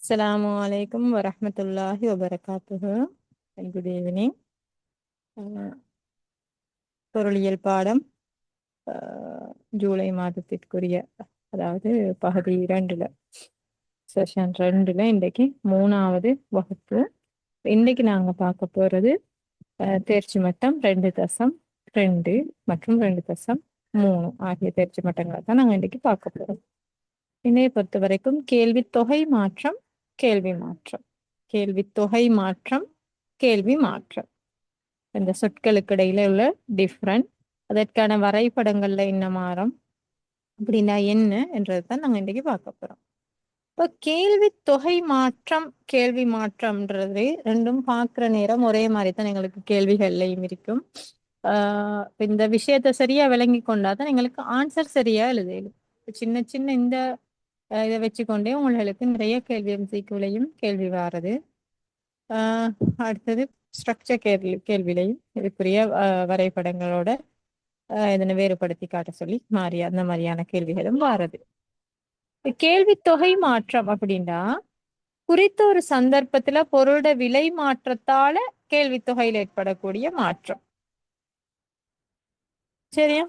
Assalamu alaikum wa rahmatullahi wa barakatuhu. And good evening. பொருளியல் பாடம் ஜூலை மாதத்திற்குரிய அதாவது பகுதி 2ல செஷன் 2ல இன்றைக்கு 3வது வகுப்பு. இன்றைக்கு நாங்க பார்க்க போறது தேர்ச்சி மட்டம் 2.2 மற்றும் 2.3 ஆகிய தேர்ச்சி மட்டங்களை தான் நாங்க இன்றைக்கு பார்க்க போறோம். இணையை பொறுத்த வரைக்கும் கேள்வி தொகை மாற்றம், கேள்வி மாற்றம், கேள்வி தொகை மாற்றம், கேள்வி மாற்றம், இந்த சொற்களுக்கு இடையில உள்ள டிஃப்ரெண்ட், அதற்கான வரைபடங்கள்ல என்ன மாறும் அப்படின்னா என்ன என்றதான் நாங்க இன்றைக்கு பார்க்க போறோம். இப்போ கேள்வி தொகை மாற்றம், கேள்வி மாற்றம்ன்றது ரெண்டும் பார்க்குற நேரம் ஒரே மாதிரி தான் எங்களுக்கு கேள்விகள்லையும் இருக்கும். இந்த விஷயத்த சரியா விளங்கி கொண்டாதான் எங்களுக்கு ஆன்சர் சரியா எழுதலும். சின்ன சின்ன இந்த இதை வச்சுக்கொண்டே உங்களுக்கு நிறைய கேள்வி எம்சிக்யூலையும் கேள்வி வாரது. அடுத்தது ஸ்ட்ரக்சர் கேள்விலையும் இதுக்குரிய வரைபடங்களோட இதனை வேறுபடுத்தி காட்ட சொல்லி அந்த மாதிரியான கேள்விகளும் வாரது. கேள்வி தொகை மாற்றம் அப்படின்னா குறித்த ஒரு சந்தர்ப்பத்துல பொருளோட விலை மாற்றத்தால கேள்வி தொகையில் ஏற்படக்கூடிய மாற்றம். சரியா?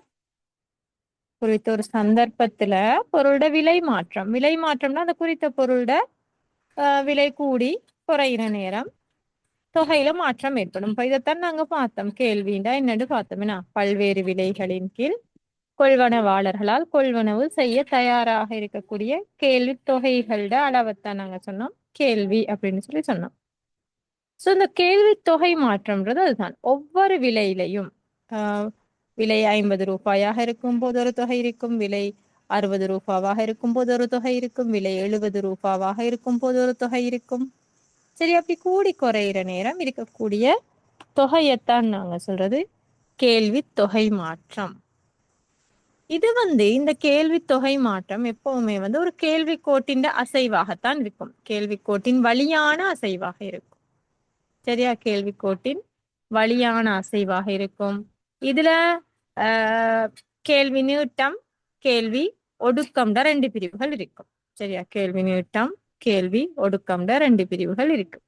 குறித்த ஒரு சந்தர்ப்பத்துல பொருளோட விலை மாற்றம், விலை மாற்றம்னா அந்த குறித்த பொருளோட விலை கூடி குறையிற நேரம் தொகையில மாற்றம் ஏற்படும். இப்ப இதைத்தான் நாங்க பார்த்தோம். கேள்விண்டா என்னன்னு பார்த்தோம்னா பல்வேறு விலைகளின் கீழ் கொள்வனவாளர்களால் கொள்வனவு செய்ய தயாராக இருக்கக்கூடிய கேள்வி தொகைகளோட அளவைத்தான் நாங்க சொன்னோம் கேள்வி அப்படின்னு சொல்லி சொன்னோம். சோ இந்த கேள்வி தொகை மாற்றம்ன்றது அதுதான். ஒவ்வொரு விலையிலையும் விலை 50 ரூபாயாக இருக்கும் போது ஒரு தொகை இருக்கும், விலை 60 ரூபாவாக இருக்கும் போது ஒரு தொகை இருக்கும், விலை 70 ரூபாவாக இருக்கும் போது ஒரு தொகை இருக்கும். சரி, அப்படி கூடி குறையிற நேரம் இருக்கக்கூடிய தொகையைத்தான் நாங்க சொல்றது கேள்வி தொகை மாற்றம். இது இந்த கேள்வி தொகை மாற்றம் எப்பவுமே ஒரு கேள்வி கோட்டின் அசைவாகத்தான் இருக்கும். கேள்வி கோட்டின் வழியான அசைவாக இருக்கும். சரியா? கேள்வி கோட்டின் வழியான அசைவாக இருக்கும். இதுல கேள்வி நீட்டம், கேள்வி ஒடுக்கம்ட 2 பிரிவுகள் இருக்கும். சரியா? கேள்வி நீட்டம், கேள்வி ஒடுக்கம்ட 2 பிரிவுகள் இருக்கு.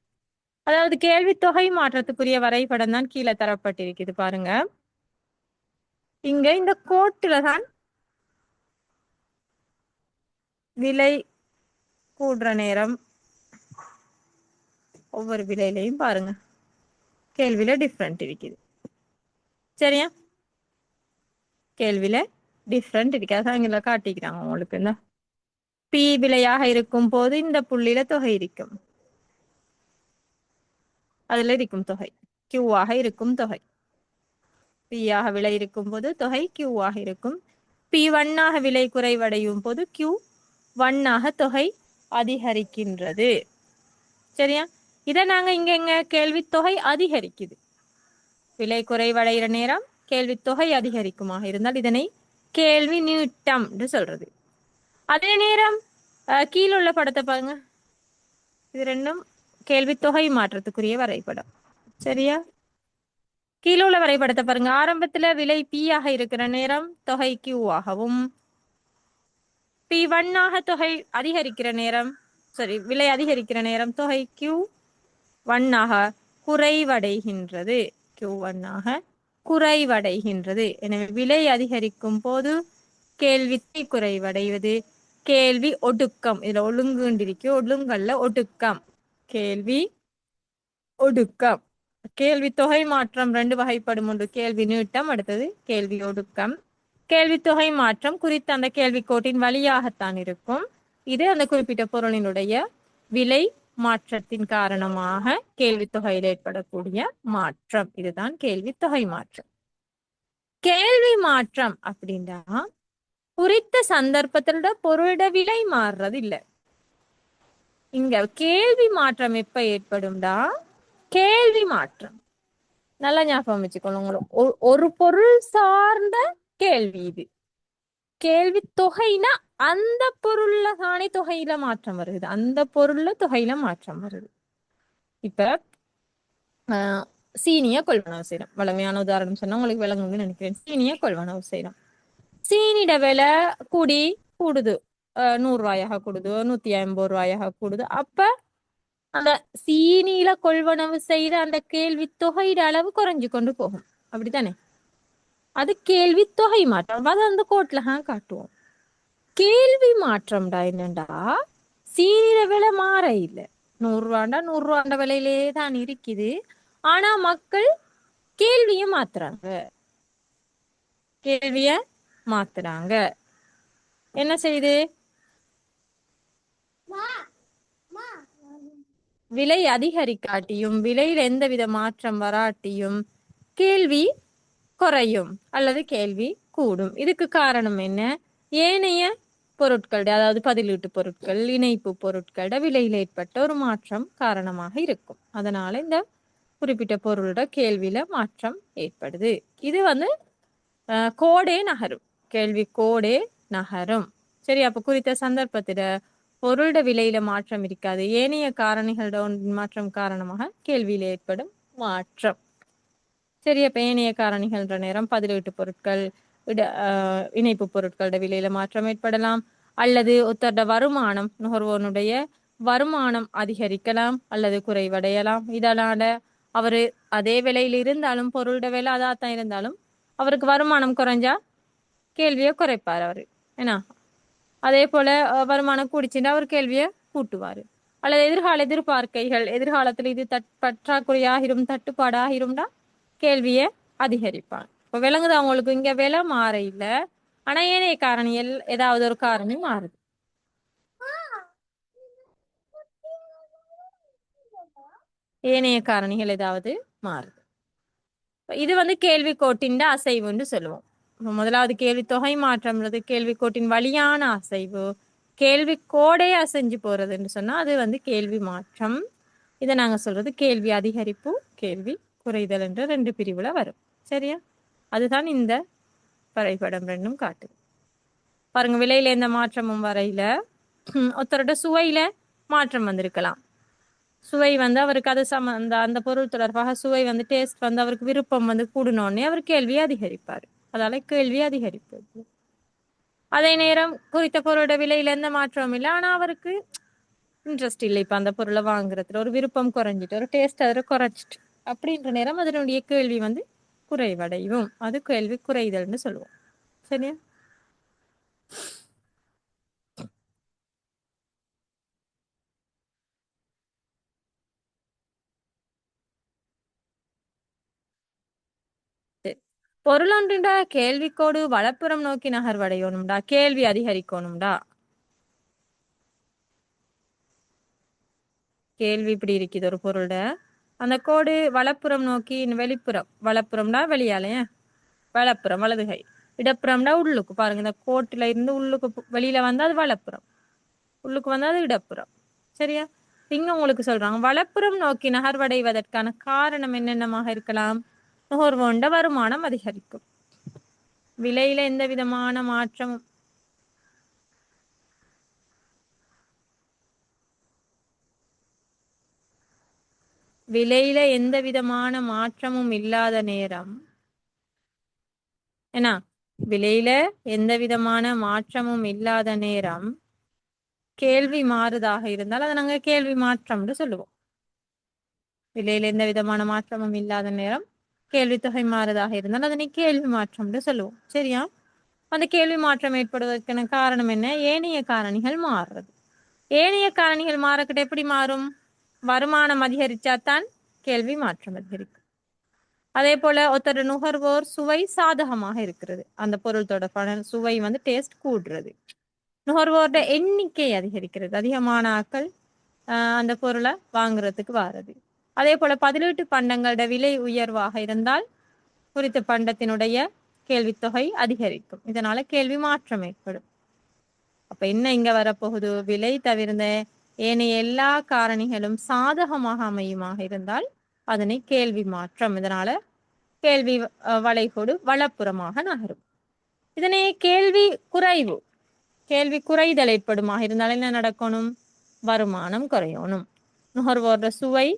அதாவது கேள்வி தொகை மாற்றத்துக்குரிய வரைபடம் தான் கீழே தரப்பட்டிருக்குது பாருங்க. இங்க இந்த கோட்டுல தான் விலை கூடுற நேரம் ஒவ்வொரு விலையிலையும் பாருங்க கேள்வியில டிஃப்ரெண்ட் இருக்குது. சரியா? கேள்வியில டிஃப்ரெண்ட் இருக்கு. அதான் இங்க காட்டிக்கிறாங்க உங்களுக்கு. இந்த பி விலையாக இருக்கும் போது இந்த புள்ளியில தொகை இருக்கும், அதுல இருக்கும் தொகை கியூவாக இருக்கும். தொகை பியாக விலை இருக்கும் போது தொகை கியூவாக இருக்கும். P1 விலை குறைவடையும் போது Q1 தொகை அதிகரிக்கின்றது. சரியா? இதை நாங்க இங்க கேள்வி தொகை அதிகரிக்குது. விலை குறைவடைகிற நேரம் கேள்வி தொகை அதிகரிக்குமாக இருந்தால் இதனை கேள்வி நீட்டம் என்று சொல்றது. அதே நேரம் கீழே உள்ள படத்தை பாருங்க. இது ரெண்டும் கேள்வி தொகை மாற்றத்துக்குரிய வரைபடம். சரியா? கீழே உள்ள வரைபடத்தை பாருங்க. ஆரம்பத்துல விலை P இருக்கிற நேரம் தொகை Q P1 தொகை அதிகரிக்கிற நேரம், விலை அதிகரிக்கிற நேரம் தொகை Q1 குறைவடைகின்றது. Q1 குறைவடைகின்றது. எனவே விலை அதிகரிக்கும் போது கேள்வி குறைவடைவது கேள்வி ஒடுக்கம். இதுல ஒழுங்குண்டிருக்கு, ஒழுங்கல்ல ஒடுக்கம். கேள்வி ஒடுக்கம். கேள்வி தொகை மாற்றம் 2 வகைப்படும். ஒன்று கேள்வி நீட்டம், அடுத்தது கேள்வி ஒடுக்கம். கேள்வி தொகை மாற்றம் குறித்த அந்த கேள்வி கோட்டின் வழியாகத்தான் இருக்கும். இது அந்த குறிப்பிட்ட பொருளினுடைய விலை மாற்றத்தின் காரணமாக கேள்வி தொகையில் ஏற்படக்கூடிய மாற்றம். இதுதான் கேள்வி தொகை மாற்றம். கேள்வி மாற்றம் அப்படின்னா குறித்த சந்தர்ப்பத்தில பொருளோட விலை மாறுறது இல்லை. இங்க கேள்வி மாற்றம் எப்ப ஏற்படும்டா, கேள்வி மாற்றம் நல்லா ஞாபகம் வச்சுக்கணும். ஒரு பொருள் சார்ந்த கேள்வி இது. கேள்வி தொகைனா அந்த பொருள்ல தானே தொகையில மாற்றம் வருது, அந்த பொருள்ல தொகையில மாற்றம் வருது. இப்ப சீனிய கொள்வனவு செய்யறோம். வளமையான உதாரணம் சொன்னா உங்களுக்கு விளங்குன்னு நினைக்கிறேன். சீனிய கொள்வனவு செய்யறோம். சீனிட விலை கூடுது. 100 ரூபாயாக கூடுது, 150 ரூபாயாக கூடுது. அப்ப அந்த சீனியில கொள்வனவு செய்த அந்த கேள்வி தொகையிட அளவு குறைஞ்சு கொண்டு போகும். அப்படித்தானே? அது கேள்வி தொகை மாற்றம். அது அந்த கோட்ல காட்டுவோம். கேள்வி மாற்றம்டா என்னண்டா, சீனியில விலை மாற இல்லை. 100 ரூபாண்டா 100 ரூபாண்ட விலையிலே தான் இருக்குது. ஆனா மக்கள் கேள்விய மாத்துறாங்க. கேள்விய மாத்துறாங்க. என்ன செய்யுது? விலை அதிகரிக்காட்டியும் விலையில எந்தவித மாற்றம் வராட்டியும் கேள்வி குறையும் அல்லது கேள்வி கூடும். இதுக்கு காரணம் என்ன? ஏனைய பொருட்களோட, அதாவது பதிலீட்டு பொருட்கள், இணைப்பு பொருட்களோட விலையில் ஏற்பட்ட ஒரு மாற்றம் காரணமாக இருக்கும். அதனால இந்த குறிப்பிட்ட பொருளோட கேள்வியில மாற்றம் ஏற்படுது. இது கோடே நகரும். கேள்வி கோடே நகரும். சரி, அப்ப குறித்த சந்தர்ப்பத்தில பொருளோட விலையில மாற்றம் இருக்காது. ஏனைய காரணிகளோட மாற்றம் காரணமாக கேள்வியில ஏற்படும் மாற்றம். சரி, அப்ப ஏனைய காரணிகள்ன்ற நேரம் பதிலீட்டு பொருட்கள், இணைப்பு பொருட்களோட விலையில மாற்றம் ஏற்படலாம். அல்லது ஒருத்தரோட வருமானம், நுகர்வோனுடைய வருமானம் அதிகரிக்கலாம் அல்லது குறைவடையலாம். இதனால அவரு அதே விலையில் இருந்தாலும், பொருளோட விலை அதாத்தான் இருந்தாலும், அவருக்கு வருமானம் குறைஞ்சா கேள்வியை குறைப்பார் அவரு. ஏன்னா அதே போல வருமானம் கூடிச்சுன்னா அவர் கேள்வியை கூட்டுவாரு. அல்லது எதிர்கால எதிர்பார்க்கைகள், எதிர்காலத்துல இது பற்றாக்குறையாகிரும், தட்டுப்பாடாகிரும்னா கேள்வியை அதிகரிப்பான். இப்ப விளங்குது அவங்களுக்கு? இங்க விலை மாற இல்ல, ஆனா ஏனைய காரணிகள் ஏதாவது ஒரு காரணி மாறுது. ஏனைய காரணிகள் ஏதாவது மாறுது. இது கேள்வி கோட்டின் அசைவுன்னு சொல்லுவோம். முதலாவது கேள்வி தொகை மாற்றம்ன்றது கேள்வி கோட்டின் வழியான அசைவு. கேள்வி கோடே அசைஞ்சு போறதுன்னு சொன்னா அது கேள்வி மாற்றம். இதை நாங்க சொல்றது கேள்வி அதிகரிப்பு, கேள்வி குறைதல் என்ற 2 பிரிவுல வரும். சரியா? அதுதான் இந்த வரைபடம் ரெண்டும் காட்டுது. பாருங்க, விலையில எந்த மாற்றமும் வரையில. ஒருத்தரோட சுவையில மாற்றம் வந்திருக்கலாம். சுவை அவருக்கு அது அந்த பொருள் தொடர்பாக சுவை டேஸ்ட் அவருக்கு விருப்பம் கூடனோடனே அவர் கேள்வி அதிகரிப்பார். அதால கேள்வி அதிகரிப்பு. அதே நேரம் குறித்த பொருளோட விலையில எந்த மாற்றமும் இல்லை, ஆனா அவருக்கு இன்ட்ரெஸ்ட் இல்லை. இப்ப அந்த பொருளை வாங்குறதுல ஒரு விருப்பம் குறைஞ்சிட்டு, ஒரு டேஸ்ட் அதில் குறைச்சிட்டு, அப்படின்ற நேரம் அதனுடைய கேள்வி குறைவடையும். அது கேள்வி குறைதல்னு சொல்லுவோம். சரியா? பொருளொன்றுண்டா கேள்விக்கோடு வலப்புறம் நோக்கி நகர்வடையணும்டா, கேள்வி அதிகரிக்கணும்டா. கேள்வி இப்படி இருக்குது ஒரு பொருளோட, அந்த கோடு வலப்புறம் நோக்கி வெளிப்புறம், வலப்புறம்னா வெளியாலையா, வலப்புறம் வலதுகை, இடப்புறம்னா உள்ளுக்கு. பாருங்க, இந்த கோட்டுல இருந்து உள்ளுக்கு வெளியில வந்தா அது வலப்புறம், உள்ளுக்கு வந்தா அது இடப்புறம். சரியா? இங்க உங்களுக்கு சொல்றாங்க வலப்புறம் நோக்கி நகர்வடைவதற்கான காரணம் என்னென்னமாக இருக்கலாம்? நுகர்வோண்ட வருமானம் அதிகரிக்கும். விலையில எந்த விதமான மாற்றம் விலையில எந்த விதமான மாற்றமும் இல்லாத நேரம் என்ன, விலையில எந்த விதமான மாற்றமும் இல்லாத நேரம் கேள்வி மாறுதாக இருந்தால் அதை நாங்க கேள்வி மாற்றம்னு சொல்லுவோம். விலையில எந்த விதமான மாற்றமும் இல்லாத நேரம் கேள்வி தொகை மாறுதாக இருந்தால் அதனை கேள்வி மாற்றம்னு சொல்லுவோம். சரியா? அந்த கேள்வி மாற்றம் ஏற்படுவதற்கான காரணம் என்ன? ஏனைய காரணிகள் மாறுறது. ஏனைய காரணிகள் மாறக்கிட்ட எப்படி மாறும்? வருமானம் அதிகரிச்சாத்தான் கேள்வி மாற்றம் அதிகரிக்கும். அதே போல ஒருத்தர் நுகர்வோர் சுவை சாதகமாக இருக்கிறது, அந்த பொருள் தொடர்பான சுவை டேஸ்ட் கூடுறது, நுகர்வோரோட எண்ணிக்கை அதிகரிக்கிறது, அதிகமான ஆட்கள் அந்த பொருளை வாங்குறதுக்கு வாரது. அதே போல பதிலீட்டு பண்டங்களோட விலை உயர்வாக இருந்தால் குறித்த பண்டத்தினுடைய கேள்வித்தொகை அதிகரிக்கும். இதனால கேள்வி மாற்றம் ஏற்படும். அப்ப என்ன இங்க வரப்போகுது? விலை தவிர்ந்த ஏனைய எல்லா காரணிகளும் சாதகமாக அமையுமாக இருந்தால் அதனை கேள்வி மாற்றம். இதனால கேள்வி வளைகோடு வலப்புறமாக நகரும். இதனை கேள்வி குறைவு, கேள்வி குறைதல் ஏற்படுமாக இருந்தால் என்ன நடக்கணும்? வருமானம் குறையணும், நுகர்வோட சுவை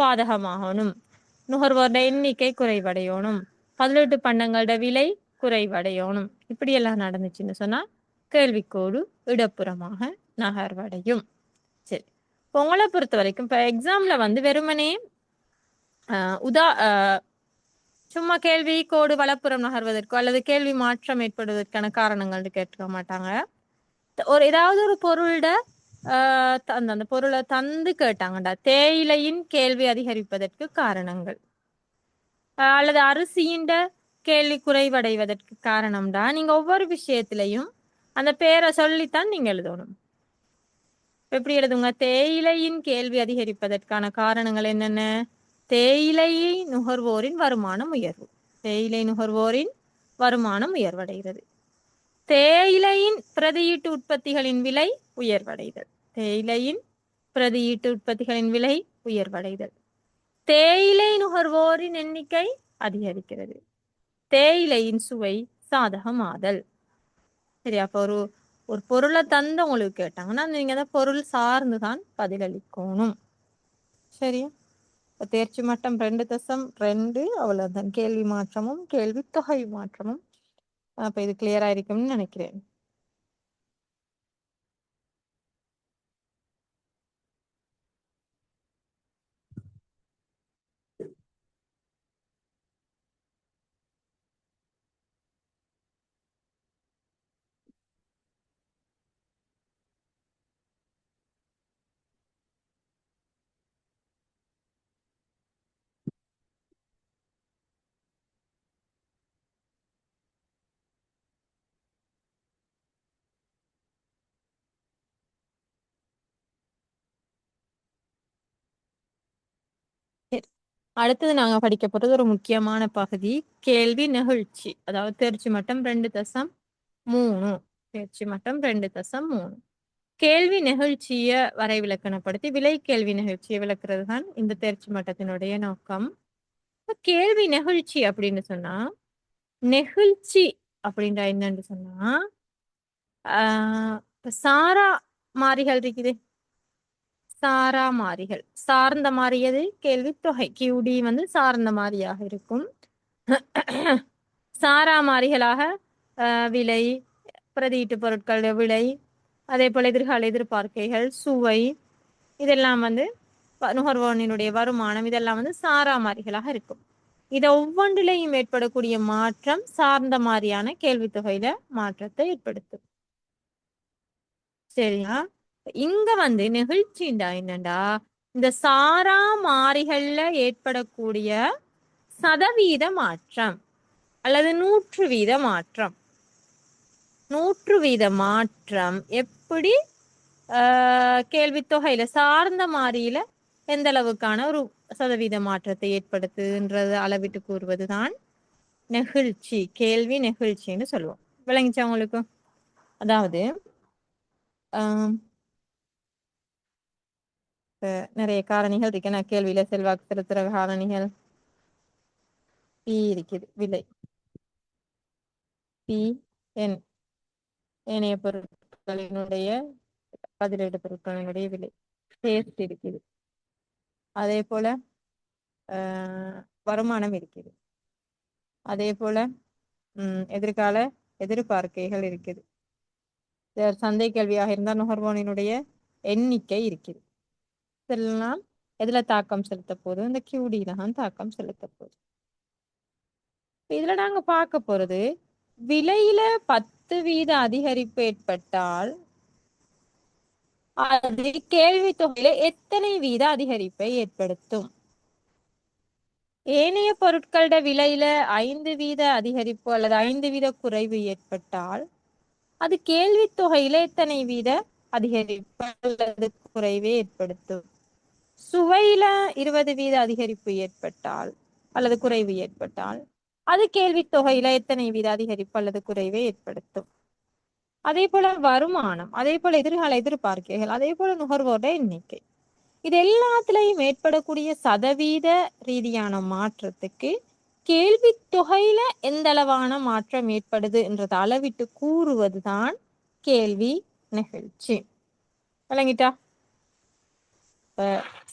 பாதகமாகணும், நுகர்வோட எண்ணிக்கை குறைவடையணும், பதிலீட்டு பண்டங்களோட விலை குறைவடையணும். இப்படி எல்லாம் நடந்துச்சுன்னு சொன்னா கேள்விக்கோடு இடப்புறமாக நகர்வடையும். சரி, இப்போ உங்களை பொறுத்த வரைக்கும் இப்போ எக்ஸாம்ல வந்து வெறுமனே சும்மா கேள்வி கோடு வலப்புறம் நகர்வதற்கோ அல்லது கேள்வி மாற்றம் ஏற்படுவதற்கான காரணங்கள் கேட்க மாட்டாங்க. ஏதாவது ஒரு பொருளோட அந்த பொருளை தந்து கேட்டாங்கடா, தேயிலையின் கேள்வி அதிகரிப்பதற்கு காரணங்கள், அல்லது அரிசியின் கேள்வி குறைவடைவதற்கு காரணம்டா, நீங்க ஒவ்வொரு விஷயத்திலையும் அந்த பேரை சொல்லித்தான் நீங்க எழுதணும். எப்படி எழுதுங்க? தேயிலையின் கேள்வி அதிகரிப்பதற்கான காரணங்கள் என்னென்ன? தேயிலையை நுகர்வோரின் வருமானம் உயர்வு. தேயிலை நுகர்வோரின் வருமானம் உயர்வடைகிறது. தேயிலையின் பிரதியீட்டு உற்பத்திகளின் விலை உயர்வடைதல். தேயிலையின் பிரதியீட்டு உற்பத்திகளின் விலை உயர்வடைதல். தேயிலை நுகர்வோரின் எண்ணிக்கை அதிகரிக்கிறது. தேயிலையின் சுவை சாதகமாதல். சரி, அப்போ ஒரு பொருளை தந்து உங்களுக்கு கேட்டாங்கன்னா நீங்க அந்த பொருள் சார்ந்துதான் பதிலளிக்கணும். சரியா? தேர்ச்சி மட்டம் 2.2 அவ்வளவுதான். கேள்வி மாற்றமும் கேள்வி தொகை மாற்றமும். அப்ப இது கிளியரா இருக்கும்னு நினைக்கிறேன். அடுத்தது நாங்க படிக்க போறது ஒரு முக்கியமான பகுதி, கேள்வி நெகிழ்ச்சி. அதாவது தேர்ச்சி மட்டம் 2.3. தேர்ச்சி மட்டம் 2.3. கேள்வி நெகிழ்ச்சிய வரைவிலக்கணப்படுத்தி விலை கேள்வி நெகிழ்ச்சியை விளக்குறது தான் இந்த தேர்ச்சி மட்டத்தினுடைய நோக்கம். கேள்வி நெகிழ்ச்சி அப்படின்னு சொன்னா, நெகிழ்ச்சி அப்படின்ற என்னன்னு சொன்னா, சாரா மாறிகள் இருக்குது. சாரா மாறிகள் சார்ந்த மாறியது கேள்வி தொகை. கியூடி வந்து சார்ந்த மாறியாக இருக்கும். சாரா மாறிகளாக விலை, பிரதியீட்டு பொருட்கள் விலை, அதே போல எதிர்கால எதிர்பார்க்கைகள், சுவை, இதெல்லாம் வந்து நுகர்வோனினுடைய வருமானம், இதெல்லாம் வந்து சாரா மாறிகளாக இருக்கும். இதை ஒவ்வொன்றிலையும் ஏற்படக்கூடிய மாற்றம் சார்ந்த மாதிரியான கேள்வி தொகையில மாற்றத்தை ஏற்படுத்தும். சரியா? இங்க வந்து நெகிழ்ச்சிண்டா என்னண்டா, இந்த சாரா மாறிகள்ல ஏற்படக்கூடிய சதவீத மாற்றம் அல்லது 100% மாற்றம். 100% மாற்றம் எப்படி கேள்வி தொகையில சார்ந்த மாறியில எந்த அளவுக்கான ஒரு சதவீத மாற்றத்தை ஏற்படுத்துன்றது அளவிட்டு கூறுவதுதான் நெகிழ்ச்சி, கேள்வி நெகிழ்ச்சின்னு சொல்லுவோம். விளங்கிச்சா உங்களுக்கு? அதாவது நிறைய காரணிகள் இருக்கு. நான் கேள்வியில செல்வாக்கு செலுத்துற காரணிகள் பி இருக்குது. விலை பி என் ஏனைய பொருட்களினுடைய பதிலீடு பொருட்களினுடைய விலை. டேஸ்ட் இருக்குது. அதே போல வருமானம் இருக்குது. அதே போல எதிர்கால எதிர்பார்க்கைகள் இருக்குது. சந்தை கேள்வியாக இருந்தால் நுகர்வோனினுடைய எண்ணிக்கை இருக்குது. இதெல்லாம் எதுல தாக்கம் செலுத்த போதும்? இந்த கியூடியில தான் தாக்கம் செலுத்த போகுது. இதுல நாங்க பார்க்க போறது, விலையில 10% அதிகரிப்பு ஏற்பட்டால் அது கேள்வி தொகையில எத்தனை வீத அதிகரிப்பை ஏற்படுத்தும்? ஏனைய பொருட்களோட விலையில 5% அதிகரிப்பு அல்லது 5% குறைவு ஏற்பட்டால் அது கேள்வி தொகையில எத்தனை வீத அதிகரிப்பு அல்லது குறைவை ஏற்படுத்தும்? சுவையில 20% அதிகரிப்பு ஏற்பட்டால் அல்லது குறைவு ஏற்பட்டால் அது கேள்வி தொகையில எத்தனை வீத அதிகரிப்பு அல்லது குறைவை ஏற்படுத்தும்? அதே போல வருமானம், அதே போல எதிர்கால எதிர்பார்க்கைகள், அதே போல நுகர்வோட எண்ணிக்கை, இது எல்லாத்திலையும் ஏற்படக்கூடிய சதவீத ரீதியான மாற்றத்துக்கு கேள்வி தொகையில எந்த அளவான மாற்றம் ஏற்படுது என்றதை அளவிட்டு கூறுவதுதான் கேள்வி நெகிழ்ச்சி. விளங்கிட்டா?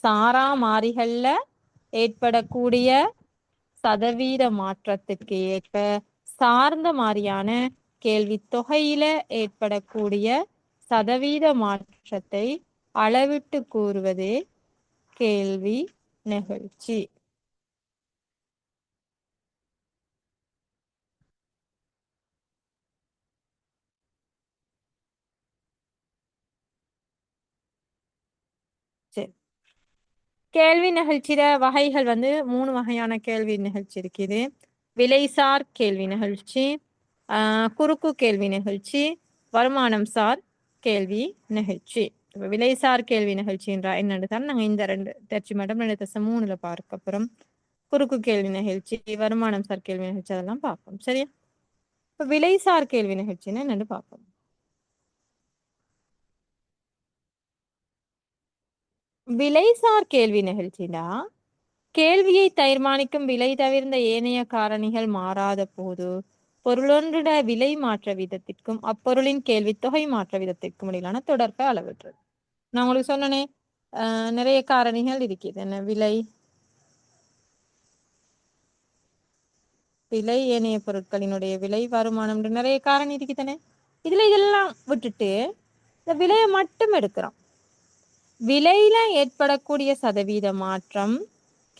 சாரா மாறிகள்ல ஏற்படக்கூடிய சதவீத மாற்றத்திற்கு ஏற்ப சார்ந்த மாறியான கேள்வி தொகையில ஏற்படக்கூடிய சதவீத மாற்றத்தை அளவிட்டு கூறுவதே கேள்வி நிகழ்ச்சி. சரி, கேள்வி நிகழ்ச்சியில வகைகள் வந்து 3 வகையான கேள்வி நிகழ்ச்சி இருக்குது. விலைசார் கேள்வி நிகழ்ச்சி, குறுக்கு கேள்வி நிகழ்ச்சி, வருமானம் சார் கேள்வி நிகழ்ச்சி. இப்ப விலைசார் கேள்வி நிகழ்ச்சி என்றா என்னன்னு தான் நாங்கள் இந்த 2 தேர்ச்சி மட்டம் 2.3ல பார்க்க போறோம். குறுக்கு கேள்வி நிகழ்ச்சி, வருமானம் சார் கேள்வி நிகழ்ச்சி அதெல்லாம் பார்ப்போம். சரியா? இப்ப விலைசார் கேள்வி நிகழ்ச்சின்னு என்னன்னு பார்ப்போம். விலைசார் கேள்வி நிகழ்ச்சினா கேள்வியை தீர்மானிக்கும் விலை தவிர்ந்த ஏனைய காரணிகள் மாறாத போது பொருளொன்றிட விலை மாற்ற வீதத்திற்கும் அப்பொருளின் கேள்வி தொகை மாற்ற வீதத்திற்கும் இடையிலான தொடர்பை அளவிடுறது. நான் உங்களுக்கு சொன்னனே நிறைய காரணிகள் இருக்குது. என்ன விலை, விலை ஏனைய பொருட்களினுடைய விலை, வருமானம், நிறைய காரணி இருக்குதானே. இதுல இதெல்லாம் விட்டுட்டு இந்த விலையை மட்டும் எடுக்கிறோம். விலையில ஏற்படக்கூடிய சதவீத மாற்றம்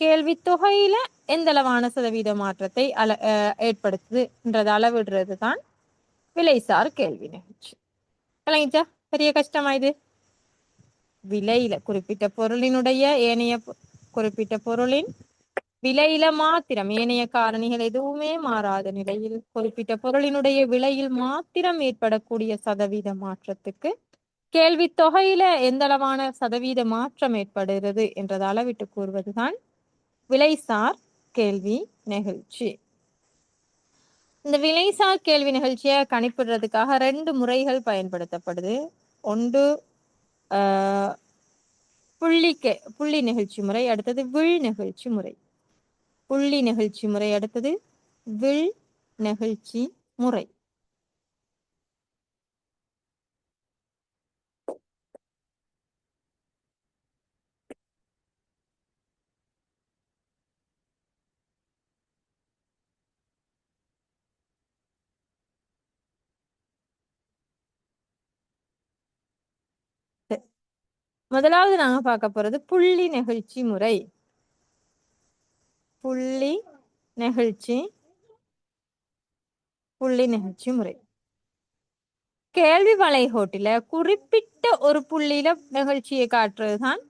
கேள்வி தொகையில எந்த அளவான சதவீத மாற்றத்தை ஏற்படுத்துதுன்றத அளவிடுறது தான் விலைசார் கேள்வி நிகழ்ச்சி. கலைஞா, பெரிய கஷ்டமா இது? விலையில குறிப்பிட்ட பொருளினுடைய குறிப்பிட்ட பொருளின் விலையில மாத்திரம் ஏனைய காரணிகள் எதுவுமே மாறாத நிலையில் குறிப்பிட்ட பொருளினுடைய விலையில் மாத்திரம் ஏற்படக்கூடிய சதவீத மாற்றத்துக்கு கேள்வி தொகையில எந்த அளவான சதவீத மாற்றம் ஏற்படுகிறது என்றதை அளவிட்டு கூறுவதுதான் விலைசார் கேள்வி நிகழ்ச்சி. இந்த விலைசார் கேள்வி நிகழ்ச்சியை கணிப்பிடுறதுக்காக 2 முறைகள் பயன்படுத்தப்படுது. ஒன்று புள்ளி நிகழ்ச்சி முறை, அடுத்தது வில் நிகழ்ச்சி முறை. புள்ளி நிகழ்ச்சி முறை, அடுத்தது வில் நிகழ்ச்சி முறை. முதலாவது நாங்க பார்க்க போறது புள்ளி நிகழ்ச்சி முறை. புள்ளி நிகழ்ச்சி முறை கேள்வி வளைகோட்டில குறிப்பிட்ட ஒரு புள்ளியில நிகழ்ச்சியை காட்டுறதுதான்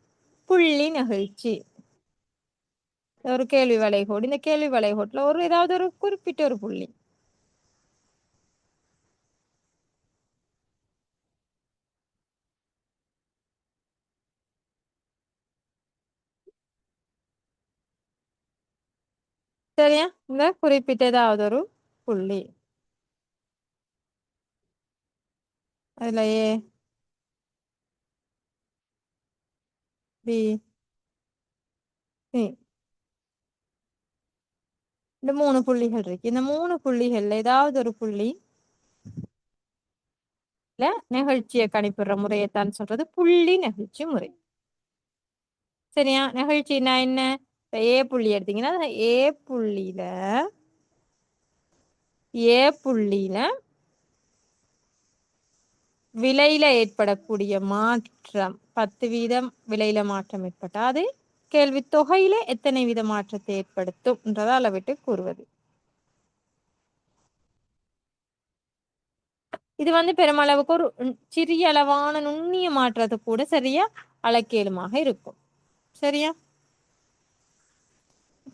புள்ளி நிகழ்ச்சி. ஒரு கேள்வி வளைகோடு, இந்த கேள்வி வளைகோட்டுல ஏதாவது ஒரு குறிப்பிட்ட ஒரு புள்ளி, சரியா? இந்த குறிப்பிட்ட ஏதாவது ஒரு புள்ளி, அதுல ஏ பி சி இந்த 3 புள்ளிகள் இருக்கு. இந்த 3 புள்ளிகள்ல ஏதாவது ஒரு புள்ளி நிகழ்ச்சியை கணிப்பிடுற முறையைத்தான் சொல்றது புள்ளி நிகழ்ச்சி முறை. சரியா? நிகழ்ச்சினா என்ன? ஏ புள்ளி எடுத்தீங்கன்னா ஏ புள்ளியில விலையில ஏற்படக்கூடிய மாற்றம் 10% விலையில மாற்றம் ஏற்பட்டா அது கேள்வி தொகையில எத்தனை வீத மாற்றத்தை ஏற்படுத்தும்ன்றதை அளவிட்டு கூறுவது. இது வந்து பெருமளவுக்கு ஒரு சிறிய அளவான நுண்ணிய மாற்றத்தை கூட சரியா அளக்கேலுமாக இருக்கும். சரியா?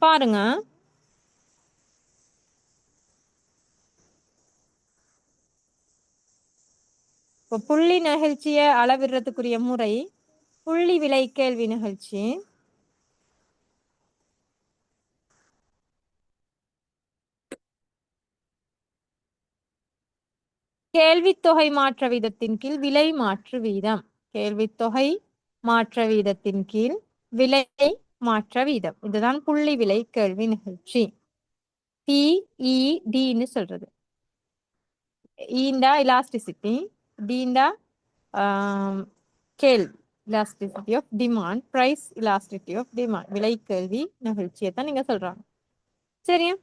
பாருங்க, இப்போ புள்ளி நிகழ்ச்சியை அளவிடுறதுக்குரிய முறை புள்ளி விலை கேள்வி நிகழ்ச்சி, கேள்வித்தொகை மாற்ற வீதத்தின் கீழ் விலை மாற்று வீதம். கேள்வித்தொகை மாற்ற வீதத்தின் கீழ் விலை மாற்ற வீதம், இதுதான் புள்ளி விலை கேள்வி நிகழ்ச்சி. PEDன்னு சொல்றது. ஈண்டா இலாஸ்டிசிட்டி, டீண்டா கேள்வி elasticity of demand, price elasticity of demand, விலை கேள்வி நிகழ்ச்சியை தான் நீங்க சொல்றாங்க. சரியா?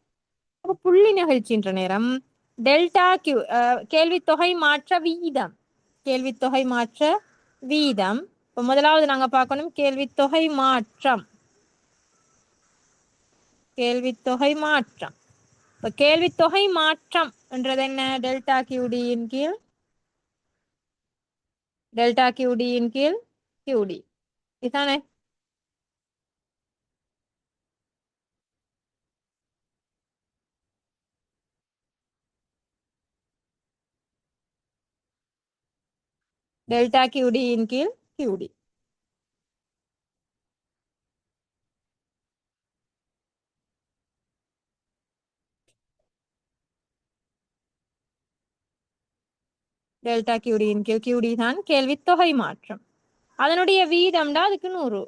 அப்ப புள்ளி நிகழ்ச்சின்ற நேரம் டெல்டா கியூ கேள்வித்தொகை மாற்ற வீதம். கேள்வித்தொகை மாற்ற வீதம். இப்போ முதலாவது நாங்க பார்க்கணும் கேள்வித்தொகை மாற்றம். கேள்வித்தொகை மாற்றம். இப்போ கேள்வித்தொகை மாற்றம் என்றது என்ன? டெல்டா கியூடியின் கீழ் டெல்டா கியூடியின் கீழ் கியூடி இதுதானே? டெல்டா கியூடியின் கீழ் கியூடி. டெல்டா கியூடியின் கீழ் கியூடி தான் கேள்வித்தொகை மாற்றம். அதனுடைய வீதம்டா அதுக்கு 100.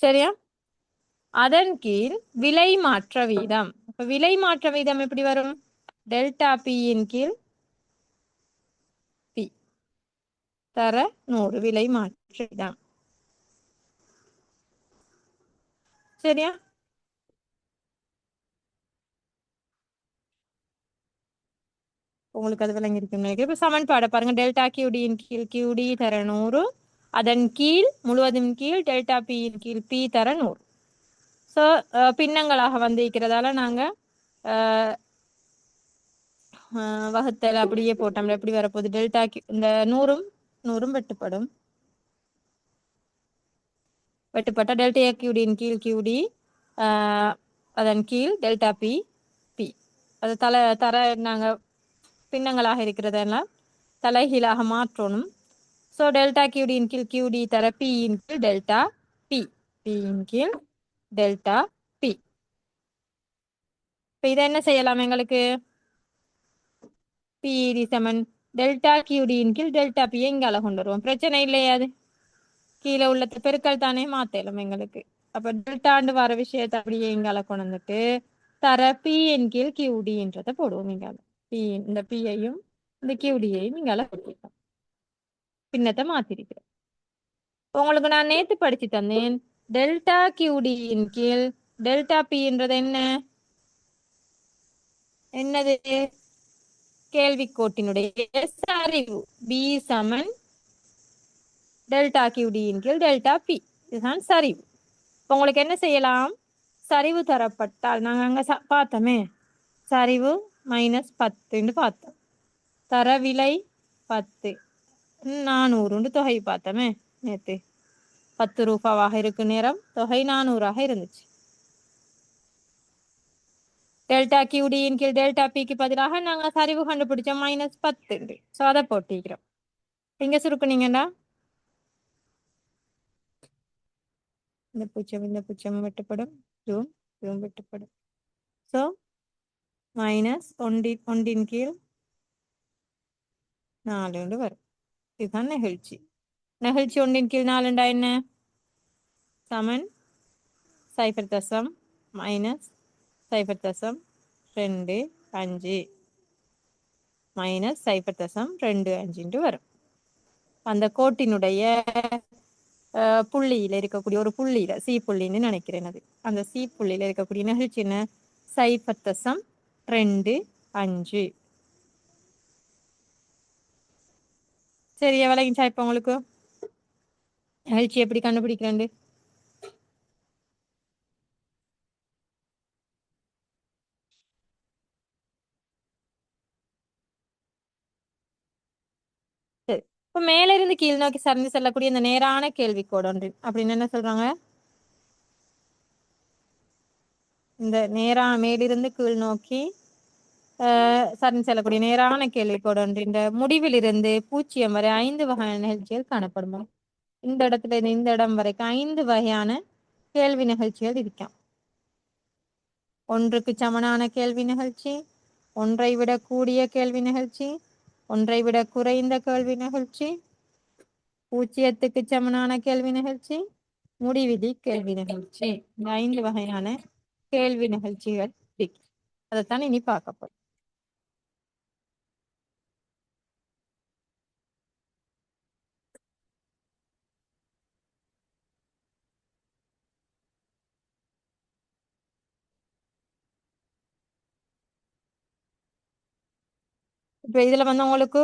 சரியா? அதன் கீழ் விலை மாற்ற வீதம். இப்ப விலை மாற்ற வீதம் எப்படி வரும்? டெல்டா பியின் கீழ் பி தர 100 விலை மாற்ற வீதம். சரியா? உங்களுக்கு அது விளங்கி இருக்கும் நினைக்கிறேன். இப்ப சமன்பாடை பாருங்க. டெல்டா கியூடியின் கீழ் கியூடி தர 100, அதன் கீழ் முழுவதும் கீழ் டெல்டா பியின் கீழ் பி தர 100. ஸோ பின்னங்களாக வந்திருக்கிறதால நாங்க வகுத்தல் அப்படியே போட்டோம்ல. எப்படி வரப்போகுது? டெல்டா இந்த 100ம் வெட்டுப்படும். வெட்டுப்பட்ட டெல்டா கியூடியின் கீழ் கியூடி அதன் கீழ் டெல்டா பி பி. அது தர நாங்க பின்னங்களாக இருக்கிறதெல்லாம் தலைகீழாக மாற்றணும். ஸோ டெல்டா கியூடியின் கீழ் கியூடி தர பியின் கீழ் டெல்டா பி பியின் கீழ் டெல்டா பி. இப்போ இதை என்ன செய்யலாம்? எங்களுக்கு பிஇடி சமன் டெல்டா கியூடியின் கீழ் டெல்டா பி எங்கால கொண்டு வருவோம்? பிரச்சனை இல்லையா? அது கீழே உள்ள பெருக்கல் தானே மாத்தலும் எங்களுக்கு. அப்ப டெல்டாண்டு வர விஷயத்தை அப்படியே எங்கால கொண்டு வந்துட்டு தர பியின் கீழ் கியூடின்றதை போடுவோம். இங்கால பி இந்த பியையும் இந்த கியூடியையும் இங்கால போட்டிருக்கோம். பின்னத்தை மாத்திருக்கிறோம். உங்களுக்கு நான் நேத்து படிச்சு தந்தேன். டெல்டா கியூடியின் கீழ் டெல்டா பின்றது என்ன? என்னது? கேள்விக்கோட்டினுடைய சரிவு. பி சமன் டெல்டா கியூடியின் கீழ் டெல்டா பி. இதுதான் சரிவு. இப்போ உங்களுக்கு என்ன செய்யலாம்? சரிவு தரப்பட்டால் நாங்கள் அங்கே பார்த்தோமே, சரிவு -10ன்னு பார்த்தோம். தரவிலை 10 400 தொகை பார்த்தோமே நேத்து. 10 ரூபாவாக இருக்கு நேரம், தொகை 400ஆக இருந்துச்சு. டெல்டா கியூடியின் கீழ் டெல்டா பிக்கு பதிலாக நாங்கள் சரிவு கண்டுபிடிச்சோம் -10. ஸோ அதை போட்டிக்கிறோம். இங்க சுருக்குனீங்கன்னா இந்த பூச்சம் வெட்டப்படும், இதுவும் வெட்டப்படும். ஸோ -1 கீழ் 4 வரும். இதுதான் நெகிழ்ச்சி. நெகிழ்ச்சி 1 கீழ் 4 என்ன? சமன் 0 மைனஸ் 0.25 மைனஸ் 0.25 வரும். அந்த கோட்டினுடைய புள்ளியில இருக்கக்கூடிய ஒரு புள்ளியில சி புள்ளின்னு நினைக்கிறேன். அது அந்த சி புள்ளியில இருக்கக்கூடிய நெகிழ்ச்சி என்ன? 0.25. சரியா விளங்கிச்சா? இப்ப உங்களுக்கு நெகிழ்ச்சி எப்படி கண்டுபிடிக்கிறேன்? சரி, இப்ப மேல இருந்து கீழ் நோக்கி சரிந்து செல்லக்கூடிய இந்த நேரான கேள்விக்கோடு ஒன்று அப்படின்னு என்ன சொல்றாங்க? இந்த மேலிருந்து கீழ் நோக்கி சரிந்து செல்லக்கூடிய நேரான கேள்விக்கோடு ஒன்று. இந்த முடிவிலிருந்து பூஜ்ஜியம் வரை 5 வகையான நிகழ்ச்சிகள் காணப்படுமா? இந்த இடத்துல இருந்து இந்த இடம் வரைக்கும் 5 வகையான கேள்வி நிகழ்ச்சிகள் இருக்காம். ஒன்றுக்கு சமனான கேள்வி நிகழ்ச்சி, ஒன்றை விட கூடிய கேள்வி நிகழ்ச்சி, ஒன்றை விட குறைந்த கேள்வி நிகழ்ச்சி, பூஜ்ஜியத்துக்கு சமனான கேள்வி நிகழ்ச்சி, முடிவிலி கேள்வி நிகழ்ச்சி. இந்த 5 வகையான கேள்வி நிகழ்ச்சிகள் இருக்கு. அதைத்தான் இனி பார்க்க போறோம். இப்போ இதுல வந்து உங்களுக்கு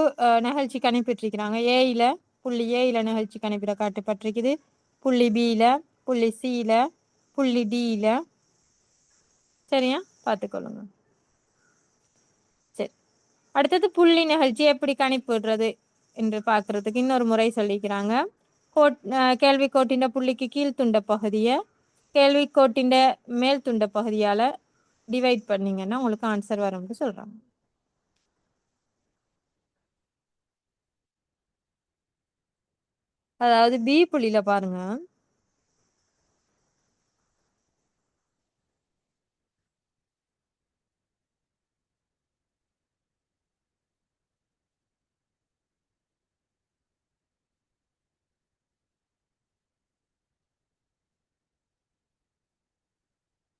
நிகழ்ச்சி கணிப்பிட்டிருக்கிறாங்க. ஏயில புள்ளி ஏயில நிகழ்ச்சி கணிப்பிட காட்டப்பட்டிருக்குது. புள்ளி பியில, புள்ளி சியில, புள்ளி டியில. சரியா பார்த்துக்கொள்ளுங்க. சரி, அடுத்தது புள்ளி நிகழ்ச்சி எப்படி கணிப்பிடுறது என்று பார்க்கறதுக்கு இன்னொரு முறை சொல்லிக்கிறாங்க. கேள்வி கோட்டின் புள்ளிக்கு கீழ் துண்ட பகுதியை கேள்வி கோட்டின் மேல் துண்ட பகுதியால டிவைட் பண்ணீங்கன்னா உங்களுக்கு ஆன்சர் வரும்னு சொல்றாங்க. அதாவது பி புள்ளியில பாருங்க,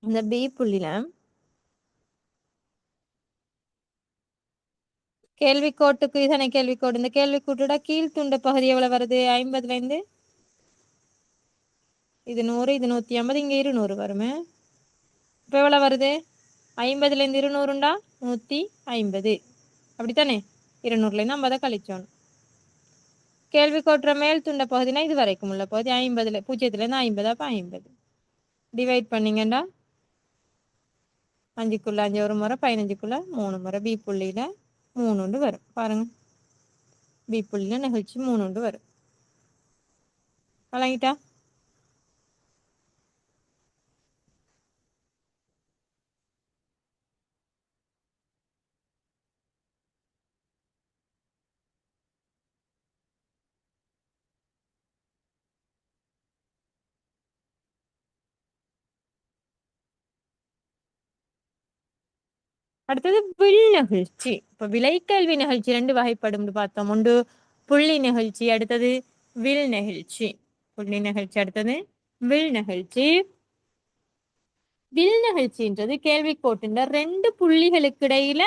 இந்த பி புள்ளியில கேள்விக்கோட்டுக்கு இதனை கேள்விக்கோடு இந்த கேள்விக்கூட்டோட கீழ் துண்ட பகுதி எவ்வளவு வருது? 50ல இருந்து இது 100, இது 150, இங்க 200 வருமே. இப்ப எவ்வளவு வருது? 50ல இருந்து 200ண்டா 150. அப்படித்தானே? 200ல இருந்து 50 கழிச்சோம். கேள்வி கோட்டுற மேல் துண்ட பகுதினா இது வரைக்கும் உள்ள பகுதி 50ல 0ல இருந்து 50, அப்ப 50 டிவைட் பண்ணீங்கன்னா 5க்குள்ள 5 ஒரு முறை, 15க்குள்ள 3 முறை. பி புள்ளியில 3 வரும் பாருங்க. பி புள்ளியில நிகழ்ச்சி 3 வரும். வழங்கிட்டா? அடுத்தது வில் நிகழ்ச்சி. இப்ப விலைக்கல்வி நிகழ்ச்சி 2 வகைப்படும் பார்த்தோம். ஒன்று புள்ளி நிகழ்ச்சி, அடுத்தது வில் நிகழ்ச்சி. புள்ளி நிகழ்ச்சி அடுத்தது வில் நிகழ்ச்சி. வில் நிகழ்ச்சின்றது கேள்வி கோட்டின் 2 புள்ளிகளுக்கு இடையில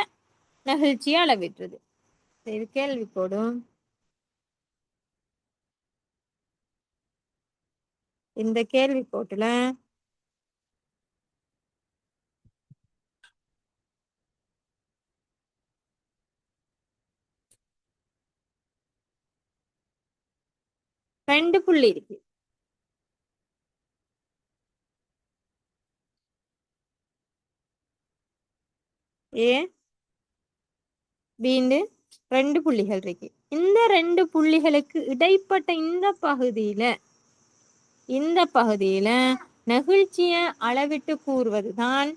நிகழ்ச்சியை அளவிட்டுறது. இது கேள்வி கோடும் இந்த கேள்வி கோட்டுல 2 புள்ளி இருக்கு. ஏ பீண்டு 2 புள்ளிகள் இருக்கு. இந்த 2 புள்ளிகளுக்கு இடைப்பட்ட இந்த பகுதியில நெகிழ்ச்சிய அளவிட்டு கூறுவதுதான்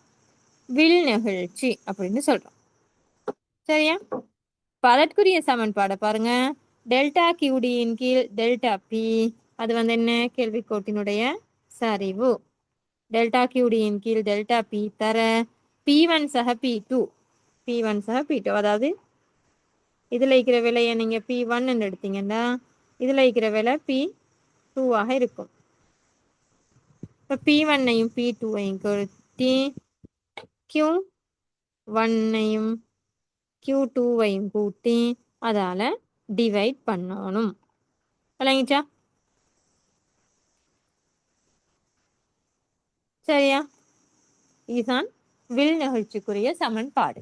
வில் நெகிழ்ச்சி அப்படின்னு சொல்றோம். சரியா? அதற்குரிய சமன்பாடை பாருங்க. டெல்டா கியூடியின் கீழ் டெல்டா பி, அது வந்து என்ன? கேள்விக்கோட்டினுடைய சரிவு. டெல்டா கியூடியின் கீழ் டெல்டா பி தர P1 சக P2, P1 சக P2, அதாவது இதுல இருக்கிற விலையை நீங்க P1 எடுத்தீங்கன்னா இதுல இருக்கிற விலை P2 ஆக இருக்கும். இப்ப P1ஐயும் P2ஐயும் கூட்டி Q1ஐயும் Q2ஐயும் கூட்டி அதால டிவைட் பண்ணணும். விளங்கிச்சா? சரியா? இதுதான் வில் நிகழ்ச்சிக்குரிய சமன்பாடு.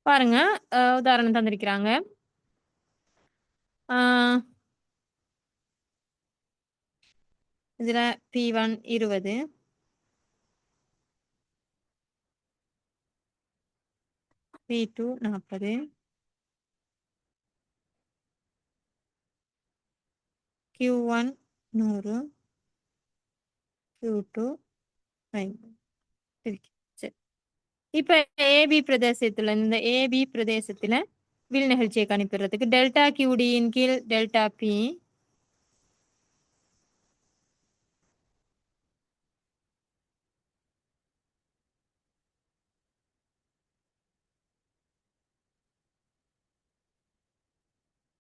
பாருங்க, உதாரணம் தந்திருக்கிறாங்க. இதுல P1 20, P2 40, Q1 100, Q2 50 இருக்கு. சரி, இப்ப ஏபி பிரதேசத்துல இந்த ஏபி பிரதேசத்துல வில் நிகழ்ச்சியை கணிப்பிடுறதுக்கு டெல்டா கியூடியின் கீழ் டெல்டா பி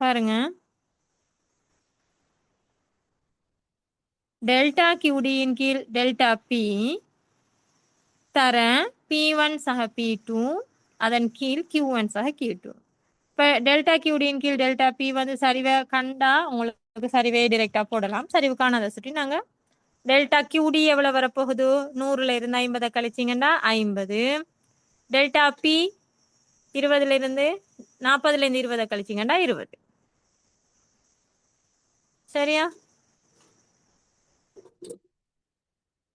பாருங்க. டெல்டா கியூடியின் கீழ் டெல்டா பி தர P1 சக P2, அதன் கீழ் Q1 சக Q2. இப்ப டெல்டா கியூடியின் கீழ் டெல்டா பி வந்து சரிவை கண்டா உங்களுக்கு சரிவே டைரக்டா போடலாம். சரிவு காணாத சுற்றி நாங்க டெல்டா QD எவ்வளவு வரப்போகுது? 100ல இருந்து 50 கழிச்சிங்கன்னா 50. டெல்டா P 20ல இருந்து 40ல இருந்து 20 கழிச்சிங்கன்னா 20. சரியா?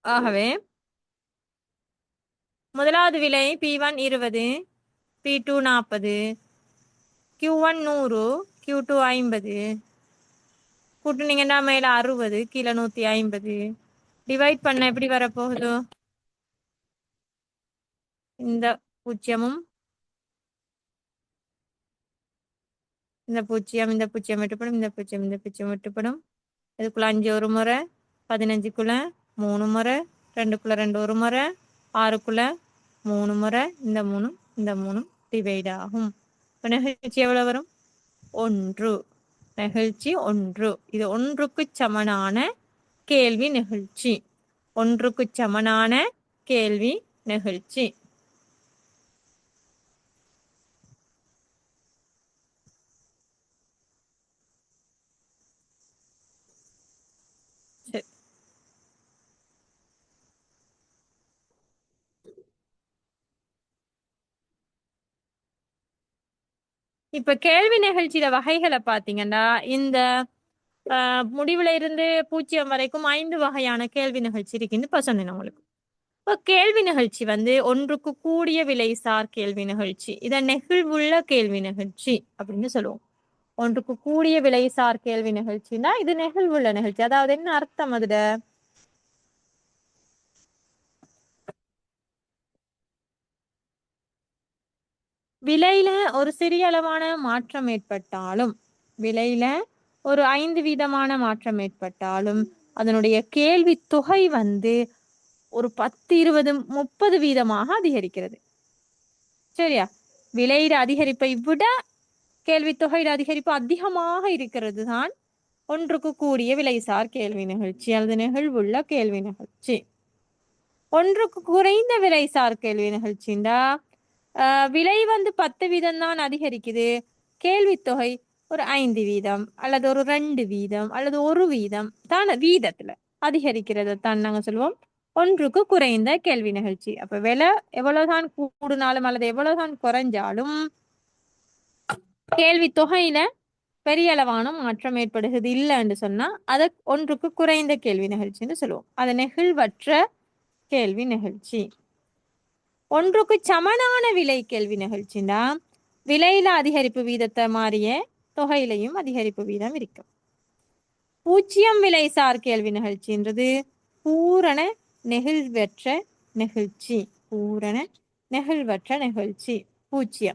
ஆகவே முதலாவது விலை P1 20, P2 40, Q1 100, Q2 50. கூட்டுனீங்கன்னா மேல 60, கீழே 150. டிவைட் பண்ண எப்படி வரப்போகுது? இந்த பூஜ்ஜியமும் இந்த பூஜ்ஜியம் வெட்டுப்படும், இந்த பூஜ்ஜியம் வெட்டுப்படும். இதுக்குள்ள 5 ஒரு முறை, 15க்குள்ள 3 முறை, 2க்குள்ள 2 ஒரு முறை, 6க்குள்ள 3 முறை, இந்த 3 டிவைட் ஆகும். இப்ப நிகழ்ச்சி எவ்வளவு வரும்? 1. நிகழ்ச்சி 1. இது 1க்கு சமனான கேள்வி நிகழ்ச்சி. 1க்கு சமனான கேள்வி நிகழ்ச்சி. சரி. இப்ப கேள்வி நிகழ்ச்சியில வகைகளை பாத்தீங்கன்னா இந்த முடிவுல இருந்து 0 வரைக்கும் 5 வகையான கேள்வி நிகழ்ச்சி இருக்குன்னு இப்ப சொன்னேன் உங்களுக்கு. இப்ப கேள்வி நிகழ்ச்சி வந்து 1க்கு கூடிய விலைசார் கேள்வி நிகழ்ச்சி. இத நெகிழ்வுள்ள கேள்வி நிகழ்ச்சி அப்படின்னு சொல்லுவோம். 1க்கு கூடிய விலைசார் கேள்வி நிகழ்ச்சினா இது நெகிழ்வுள்ள நிகழ்ச்சி. அதாவது என்ன அர்த்தம் அதுல? விலையில ஒரு சிறிய அளவான மாற்றம் ஏற்பட்டாலும், விலையில ஒரு 5 வீதமான மாற்றம் ஏற்பட்டாலும் அதனுடைய கேள்வி தொகை வந்து ஒரு 10, 20, 30 வீதமாக அதிகரிக்கிறது. சரியா? விலையிட அதிகரிப்பை விட கேள்வி தொகையிட அதிகரிப்பு அதிகமாக இருக்கிறது தான் 1க்கு கூடிய விலைசார் கேள்வி நிகழ்ச்சி அல்லது நிகழ்வுள்ள கேள்வி நிகழ்ச்சி. 1க்கு குறைந்த விலைசார் கேள்வி நிகழ்ச்சிண்டா விலை வந்து 10 வீதம் தான் அதிகரிக்குது, கேள்வி தொகை ஒரு 5 வீதம் அல்லது ஒரு 2 வீதம் அல்லது 1 வீதம் தான் வீதத்துல அதிகரிக்கிறது தான் நாங்க சொல்லுவோம் 1க்கு குறைந்த கேள்வி நிகழ்ச்சி. அப்ப விலை எவ்வளவுதான் கூடுனாலும் அல்லது எவ்வளவுதான் குறைஞ்சாலும் கேள்வி தொகையில பெரிய அளவான மாற்றம் ஏற்படுகிறது இல்லைன்னு சொன்னா அதை 1க்கு குறைந்த கேள்வி நிகழ்ச்சின்னு சொல்லுவோம். அது நெகிழ்வற்ற கேள்வி நிகழ்ச்சி. 1க்கு சமனான விலை கேள்வி நிகழ்ச்சின்னா விலையில அதிகரிப்பு வீதத்தை மாறிய தொகையிலையும் அதிகரிப்பு வீதம் இருக்கும். 0 விலைசார் கேள்வி நிகழ்ச்சின்றது பூரண நெகிழ்வற்ற நிகழ்ச்சி. பூரண நெகிழ்வற்ற நிகழ்ச்சி 0.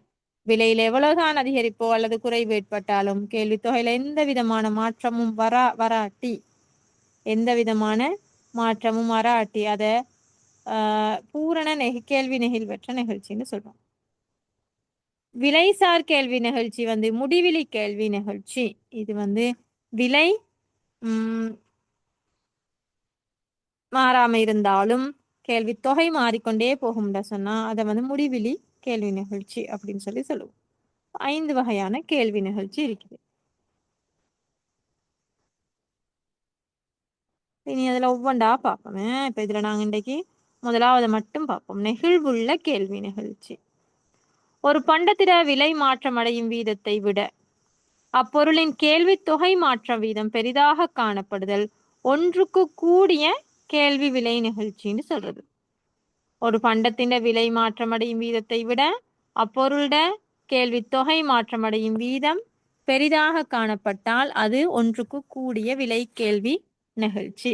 விலையில எவ்வளவுதான் அதிகரிப்போ அல்லது குறைவு ஏற்பட்டாலும் கேள்வி தொகையில எந்த விதமான மாற்றமும் வராட்டி எந்த விதமான மாற்றமும் வராட்டி அத பூரண கேள்வி நெகிழ்வற்ற நிகழ்ச்சின்னு சொல்றோம். விலைசார் கேள்வி நிகழ்ச்சி வந்து முடிவிலி கேள்வி நிகழ்ச்சி. இது வந்து விலை மாறாம இருந்தாலும் கேள்வி தொகை மாறிக்கொண்டே போகும்டா சொன்னா அதை வந்து முடிவிலி கேள்வி நிகழ்ச்சி அப்படின்னு சொல்லுவோம். 5 வகையான கேள்வி நிகழ்ச்சி இருக்குது. இனி அதுல ஒவ்வொன்றா பார்ப்போம். இப்ப இதுல நாங்க இன்றைக்கு முதலாவது மட்டும் பார்ப்போம். நெகிழ்வுள்ள கேள்வி நிகழ்ச்சி. ஒரு பண்டத்திட விலை மாற்றம் அடையும் வீதத்தை விட அப்பொருளின் கேள்வி தொகை மாற்ற வீதம் பெரிதாக காணப்படுதல் 1க்கு கூடிய கேள்வி விலை நிகழ்ச்சின்னு சொல்றது. ஒரு பண்டத்தின் விலை மாற்றமடையும் வீதத்தை விட அப்பொருளோட கேள்வி தொகை மாற்றமடையும் வீதம் பெரிதாக காணப்பட்டால் அது 1க்கு கூடிய விலை கேள்வி நிகழ்ச்சி.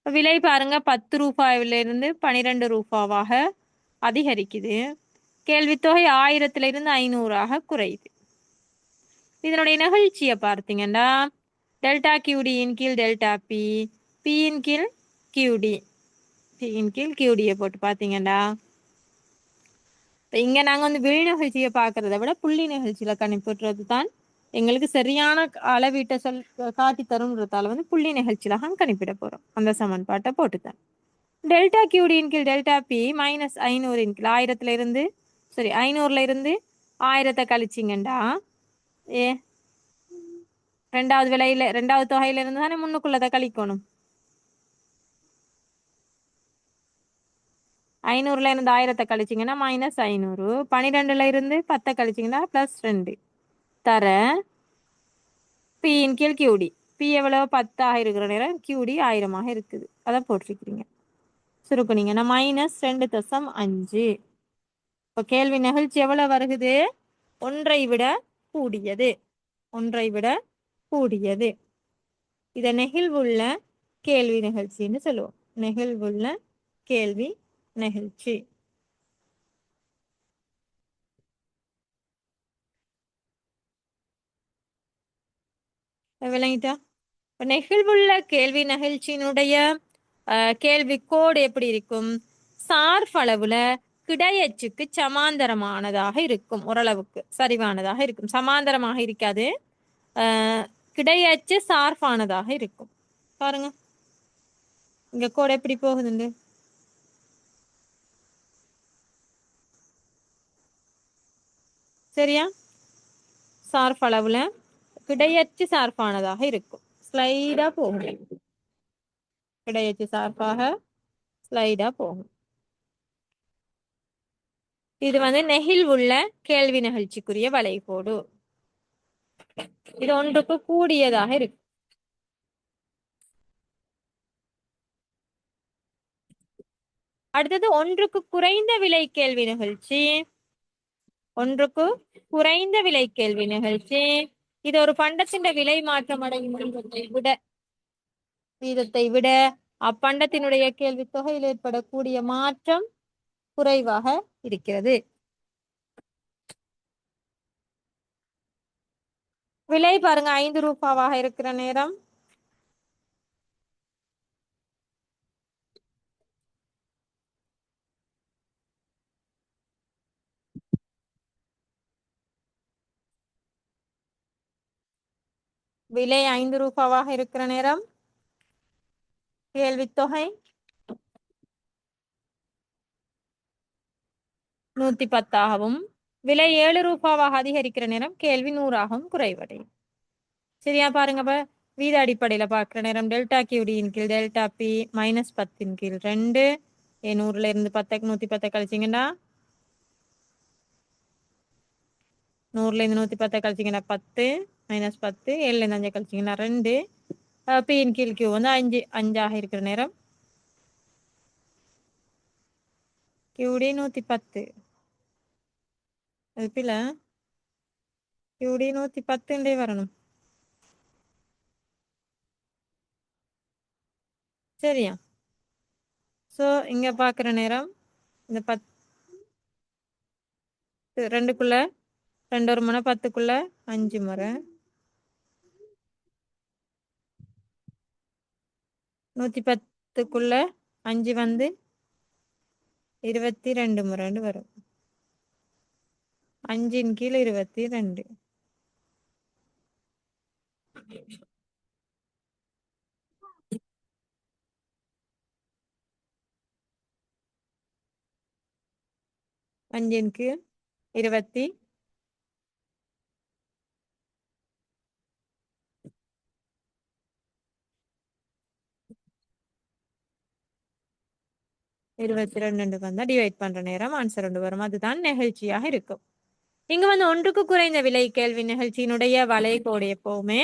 விலை பாருங்க 10 ரூபாயிலிருந்து 12 ரூபாவாக அதிகரிக்குது. கேள்வித்தொகை 1000லிருந்து 500ஆக குறையுது. இதனுடைய நிகழ்ச்சியை பார்த்தீங்கன்னா டெல்டா கியூடியின் கீழ் டெல்டா பி, பியின் கீழ் கியூடி, பியின் கீழ் கியூடியை போட்டு பார்த்தீங்கன்னா இங்க நாங்க வந்து வெளி நிகழ்ச்சியை பார்க்கறத விட புள்ளி நிகழ்ச்சியில கணிப்புறது தான் எங்களுக்கு சரியான அளவீட்டை காட்டி தரும்ன்றதால வந்து புள்ளி நிகழ்ச்சியில கணிப்பிட போறோம். அந்த சமன்பாட்டை போட்டுதான் டெல்டா கியூடியின் கீழ் டெல்டா பி மைனஸ் 500 கீழ் 1000ல இருந்து 500ல இருந்து 1000 கழிச்சிங்கண்டா ரெண்டாவது தொகையில இருந்து தானே முன்னுக்குள்ளதை கழிக்கணும். 500ல இருந்து 1000 கழிச்சிங்கன்னா -500. 12ல இருந்து 10 கழிச்சிங்கன்னா +2 தர பியின் கீழ் கியூடி. பி எவ்வளவு 10 இருக்கிற நேரம் கியூடி 1000 இருக்குது. அதை போட்டிருக்கிறீங்க. சுருக்குனீங்கன்னா -2.5. இப்போ கேள்வி நிகழ்ச்சி எவ்வளவு வருகுது? ஒன்றை விட கூடியது. ஒன்றை விட கூடியது. இத நெகிழ்வுள்ள கேள்வி நிகழ்ச்சின்னு சொல்லுவோம். நெகிழ்வுள்ள கேள்வி நிகழ்ச்சி. விளங்கிட்டா? நெகிழ்வுள்ள கேள்வி நிகழ்ச்சியினுடைய கேள்வி கோடு எப்படி இருக்கும்? சார்பளவுல கிடையச்சுக்கு சமாந்தரமானதாக இருக்கும். ஓரளவுக்கு சரிவானதாக இருக்கும். சமாந்தரமாக இருக்காது. கிடையச்சு சார்பானதாக இருக்கும். பாருங்க இங்க கோடு எப்படி போகுதுண்டு. சரியா? சார்பளவுல கிடையச்சு சார்பானதாக இருக்கும். ஸ்லைடா போகும். கிடையச்சு சார்பாக ஸ்லைடா போகும். இது நெகிழ்வுள்ள கேள்வி நிகழ்ச்சிக்குரிய வளைகோடு. இது ஒன்றுக்கு கூடியதாக இருக்கு. அடுத்தது ஒன்றுக்கு குறைந்த விலை கேள்வி நிகழ்ச்சி. ஒன்றுக்கு குறைந்த விலை கேள்வி நிகழ்ச்சி. இது ஒரு பண்டத்தின் விலை மாற்றம் அடையும் வீதத்தை விட அப்பண்டத்தினுடைய கேள்வி தொகையில் ஏற்படக்கூடிய மாற்றம் குறைவாக இருக்கிறது. விலை பாருங்க 5 ரூபாவாக இருக்கிற நேரம் விலை 5 ரூபாவாக இருக்கிற நேரம் கேள்வித்தொகை 110ஆகவும் விலை 7 ரூபாவாக அதிகரிக்கிற நேரம் கேள்வி 100ஆகவும் குறைவடையும். சரியா? பாருங்க இப்ப வீத அடிப்படையில பார்க்கிற நேரம் டெல்டா கியூடியின் கீழ் டெல்டா பி -10 கீழ் 2. 100ல இருந்து 110 கழிச்சிங்கன்னா 100ல இருந்து 110 கழிச்சிங்கன்னா 10 -10. 7ல இருந்து 5 கழிச்சிங்கன்னா 2. பியின் கீழ் கியூ 5 இருக்கிற நேரம் கியூடி 110. அது பில கியூடி 110 வரணும். சரியா? சோ இங்க பாக்குற நேரம் இந்த 10 2க்குள்ள 2 ஒரு முறை 10க்குள்ள 5 முறை 110க்குள்ள 5 22 முறைன்னு வரும். 5ன் கீழ் 22. அஞ்சின் கீழ் 22 வந்தா டிவைட் பண்ற நேரம் ஆன்சர் ஒன்று வரும். அதுதான் நிகழ்ச்சியாக இருக்கும். இங்க ஒன்றுக்கு குறைந்த விலை கேள்வி நிகழ்ச்சியினுடைய வளைகோடு எப்பவுமே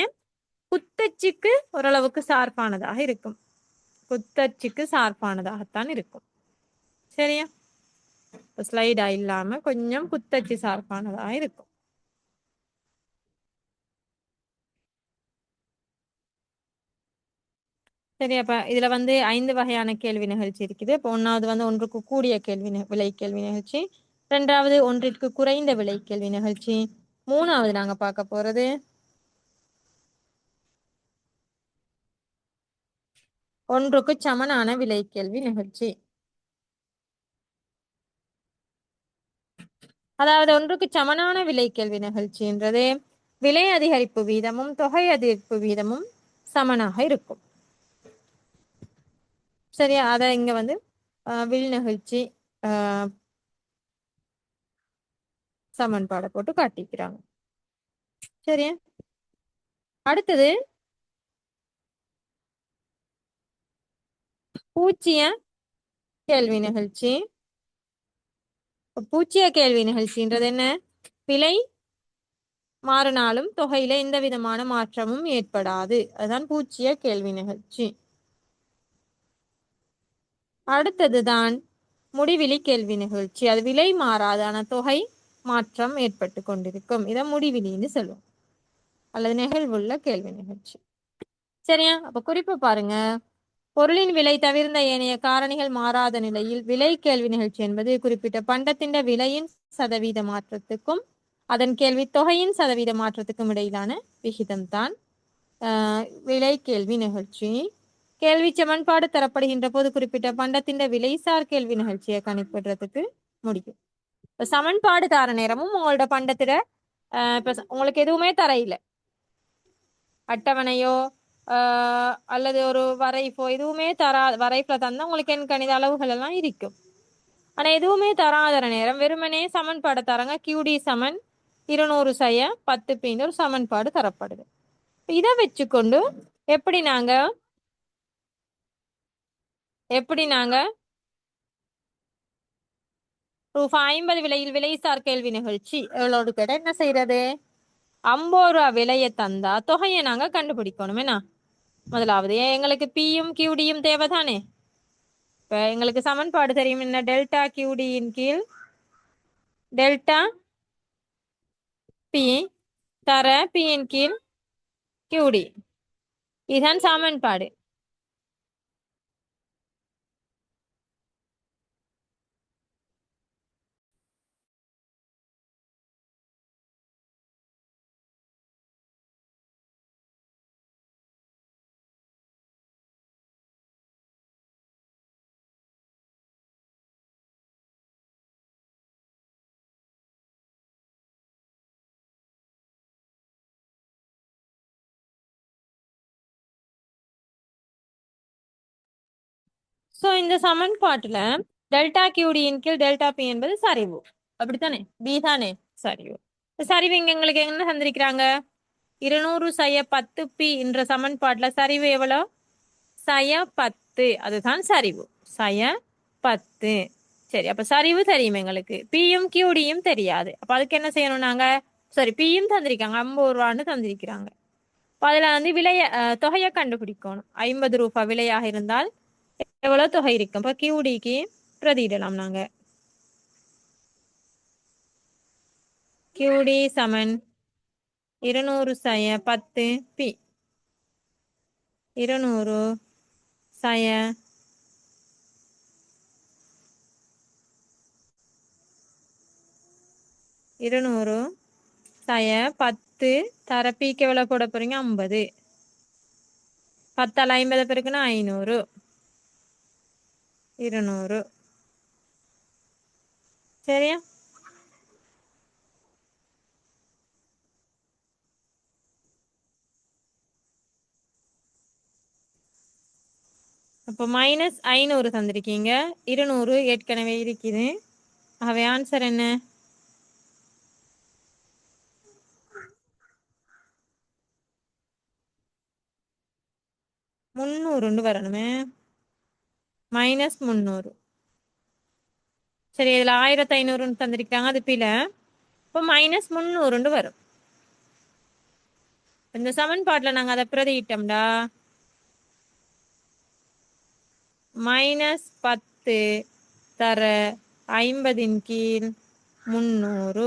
குத்தச்சுக்கு ஓரளவுக்கு சார்பானதாக இருக்கும். குத்தச்சுக்கு சார்பானதாகத்தான் இருக்கும். சரியா? ஸ்லைடா இல்லாம கொஞ்சம் குத்தச்சு சார்பானதாக இருக்கும். சரி, அப்ப இதுல 5 வகையான கேள்வி நிகழ்ச்சி இருக்குது. இப்போ ஒன்னாவது ஒன்றுக்கு கூடிய விலை கேள்வி நிகழ்ச்சி. 2வது ஒன்றிற்கு குறைந்த விலை கேள்வி நிகழ்ச்சி. 3வது நாங்க பார்க்க போறது ஒன்றுக்கு சமனான விலை கேள்வி நிகழ்ச்சி. அதாவது ஒன்றுக்கு சமனான விலை கேள்வி நிகழ்ச்சின்றது விலை அதிகரிப்பு வீதமும் தொகை அதிகரிப்பு வீதமும் சமனாக இருக்கும். சரியா? அத இங்க வில் நிகழ்ச்சி சமன்பாடை போட்டு காட்டிக்கிறாங்க. சரியா? அடுத்தது பூச்சிய கேள்வி நிகழ்ச்சி. பூச்சிய கேள்வி நிகழ்ச்சின்றது என்ன? விலை மாறினாலும் தொகையில எந்த விதமான மாற்றமும் ஏற்படாது. அதுதான் பூச்சிய கேள்வி நிகழ்ச்சி. அடுத்ததுதான் முடிவிலி கேள்வி நிகழ்ச்சி. அது விலை மாறாது, ஆனா தொகை மாற்றம் ஏற்பட்டு கொண்டிருக்கும். இதை முடிவிலின்னு சொல்லுவோம், அல்லது நிகழ்வுள்ள கேள்வி நிகழ்ச்சி. சரியா? அப்ப குறிப்பு பாருங்க. பொருளின் விலை தவிர்ந்த ஏனைய காரணிகள் மாறாத நிலையில் விலை கேள்வி நிகழ்ச்சி என்பது குறிப்பிட்ட பண்டத்தின் விலையின் சதவீத மாற்றத்துக்கும் அதன் கேள்வி தொகையின் சதவீத மாற்றத்துக்கும் இடையிலான விகிதம்தான் விலை கேள்வி நிகழ்ச்சி. கேள்வி சமன்பாடு தரப்படுகின்ற போது குறிப்பிட்ட பண்டத்தின் விலைசார் கேள்வி நிகழ்ச்சியை கணிப்பிடுறதுக்கு முடியும். இப்ப சமன்பாடு தர நேரமும் உங்களோட பண்டத்திட இப்ப உங்களுக்கு எதுவுமே தர இல்லை, அட்டவணையோ அல்லது ஒரு வரைஃபோ எதுவுமே வரைஃபில் தந்தா உங்களுக்கு என் கணித அளவுகள் எல்லாம் இருக்கும். ஆனா எதுவுமே தராத நேரம் வெறுமனே சமன்பாடு தராங்க. கியூடி சமன் 200/10 பின்னு ஒரு சமன்பாடு தரப்படுது. இதை வச்சுக்கொண்டு எப்படி நாங்க ரூபாய் 50 விலையில் விலைசார் கேள்வி நிகழ்ச்சி எவ்வளவு கேட்ட என்ன செய்யறது? 50 ரூபா விலையை தந்தா தொகையை நாங்க கண்டுபிடிக்கணும். என்ன முதலாவது எங்களுக்கு பியும் கியூடியும் தேவைதானே. இப்ப எங்களுக்கு சமன்பாடு தெரியும் என்ன? டெல்டா கியூடியின் கீழ் டெல்டா பி தர பியின் கீழ் கியூடி. இதுதான் சமன்பாடு. சோ இந்த சமன்பாட்டுல டெல்டா கியூடியின் கீழ் டெல்டா பி என்பது சரிவு, அப்படித்தானே? பி தானே சரிவு. சரிவு இங்க எங்களுக்கு என்ன தந்திருக்கிறாங்க? 200/10 பி என்ற சமன்பாட்டுல சரிவு எவ்வளோ? 10. அதுதான் சரிவு. 10. சரி, அப்ப சரிவு தெரியும் எங்களுக்கு. பியும் கியூடியும் தெரியாது. அப்ப அதுக்கு என்ன செய்யணும் நாங்க? சரி, பியும் தந்திருக்காங்க, 50 ரூபான்னு தந்திருக்கிறாங்க. அதுல விலைய தொகையை கண்டுபிடிக்கணும். 50 ரூபாய் விலையாக இருந்தால் எவ்வளவு தொகை இருக்கும்? இப்ப கியூடிக்கு பிரதியிடலாம் நாங்க. கியூடி சமன் 200/10 பி. 200/10 தர பிக்கு எவ்வளவு போட போறீங்க? 50. 10 50 பேருக்குன்னா 500. 200. சரியா? அப்போ -500 தந்திருக்கீங்க, 200 ஏற்கனவே இருக்குது. ஆகவே ஆன்சர் என்ன? 300 வரணுமே. -300. சரி, இதுல 1500 தந்திருக்காங்க, அது பில. இப்போ -300 வரும். இந்த சமன்பாட்டுல நாங்க அதை பிரதியிட்டோம்டா -10 தர 50 கீழ் 300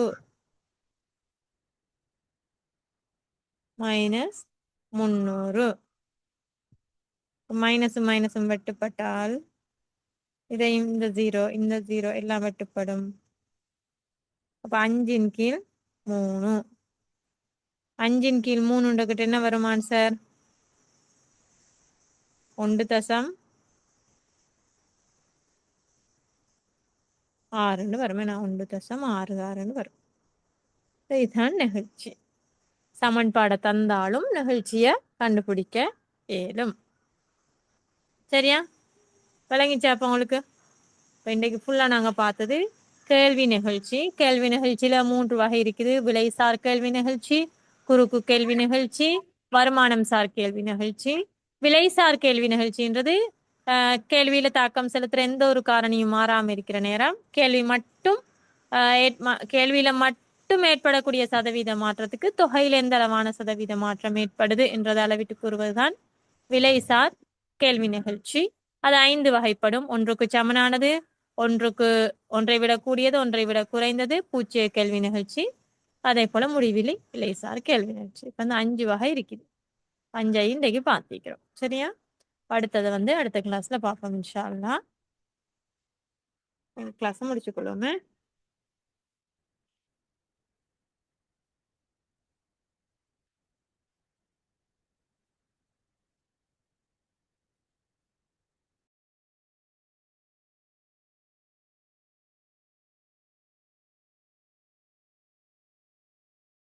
-300. மைனஸும் மைனஸும் வெட்டுப்பட்டால் இதையும் இந்த ஜீரோ எல்லாம் வெட்டுப்படும். அப்ப 5 கீழ் 3. 5 கீழ் 3 என்ன வரும் ஆன்சர்? 1.6 வரும். 1.66 வரும். இதுதான் நிகழ்ச்சி. சமன்பாடை தந்தாலும் நிகழ்ச்சிய கண்டுபிடிக்க இயலும். சரியா? விளங்கிச்சா அப்ப உங்களுக்கு? இப்போ இன்றைக்கு ஃபுல்லா நாங்க பார்த்தது கேள்வி நிகழ்ச்சி. கேள்வி நிகழ்ச்சியில 3 வகை இருக்குது. விலைசார் கேள்வி நிகழ்ச்சி, குறுக்கு கேள்வி நிகழ்ச்சி, வருமானம் சார் கேள்வி நிகழ்ச்சி. விலைசார் கேள்வி நிகழ்ச்சின்றது கேள்வியில தாக்கம் செலுத்துற எந்த ஒரு காரணியும் மாறாம இருக்கிற நேரம் கேள்வியில மட்டும் ஏற்படக்கூடிய சதவீத மாற்றத்துக்கு தொகையில எந்த அளவான சதவீத மாற்றம் ஏற்படுது என்றதை அளவிட்டு கூறுவதுதான் விலைசார் கேள்வி நிகழ்ச்சி. அது 5 வகைப்படும். ஒன்றுக்கு சமனானது, ஒன்றை விட கூடியது, ஒன்றை விட குறைந்தது, பூச்சிய கேள்வி நிகழ்ச்சி, அதே போல முடிவிலி விலைசார் கேள்வி நிகழ்ச்சி. இப்ப அந்த 5 வகை இருக்குது. 5 இன்றைக்கு பார்த்திக்கிறோம். சரியா? அடுத்தது அடுத்த கிளாஸ்ல பார்ப்போம் இன்ஷா அல்லாஹ். கிளாஸ் முடிச்சுக்கொள்ளுமே.